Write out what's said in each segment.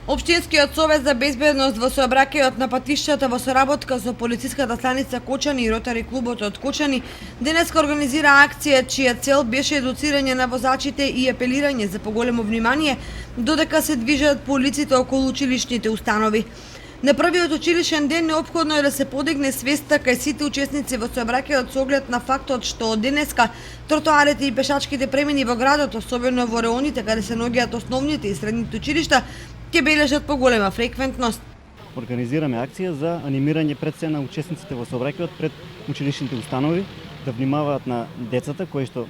Општинскиот совет за безбедност во сообраќајот на патиштата во соработка со полициската станица Кочани и Ротари клубот од Кочани денеска организира акција чија цел беше едуцирање на возачите и апелирање за поголемо внимание додека се движат по улиците околу училишните установи. На првиот училишен ден неопходно е да се подигне свеста кај сите учесници во сообраќајот со оглед на фактот што денеска тротоарите и пешачките премини во градот, особено во реоните каде се наоѓаат основните и средните училишта, ќе бележат поголема фреквентност. Организираме акција за анимирање пред се на учесниците во сообраќајот пред училишните установи да внимаваат на децата кои што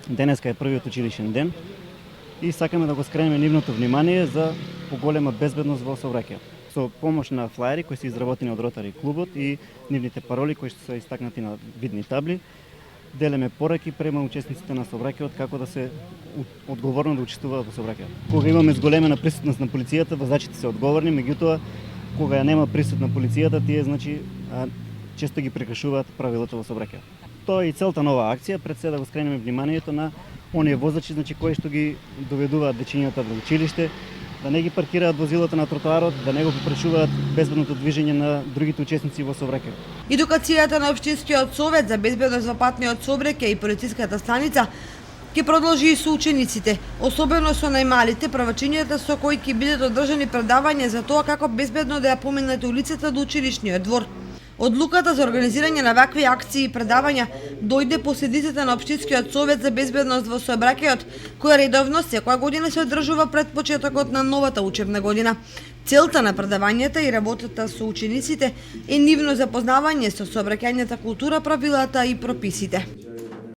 денеска е првиот училишен ден и сакаме да го скренеме нивното внимание за поголема безбедност во сообраќајот. Со помош на флаери кои се изработени од Ротари клубот и нивните пароли кои што се истакнати на видни табли, делеме пораки према учесниците на сообраќајот како да се одговорно да учествуваат во сообраќајот. Кога имаме зголемена присутност на полицијата, возачите се одговорни, меѓутоа кога ја нема присут на полицијата, тие често ги прекршуваат правилата во сообраќајот. Тоа е и целта на оваа акција, пред се да го скренеме вниманието на оние возачи кои што ги доведуваат дечињата во училиште, да не ги паркираат возилата на тротоарот, да не го попречуваат безбедното движење на другите учесници во сообраќајот. Едукацијата на Општинскиот совет за безбедност во патниот сообраќај и полициската станица ќе продолжи и со учениците, особено со најмалите, правачињата со кои ќе бидат одржани предавања за тоа како безбедно да ја поминате улицата до училишниот двор. Одлуката за организирање на вакви акции и предавања дојде по седницата на Општинскиот совет за безбедност во сообраќајот, која редовно секоја година се одржува пред почетокот на новата учебна година. Целта на предавањата и работата со учениците е нивно запознавање со сообраќајната култура, правилата и прописите.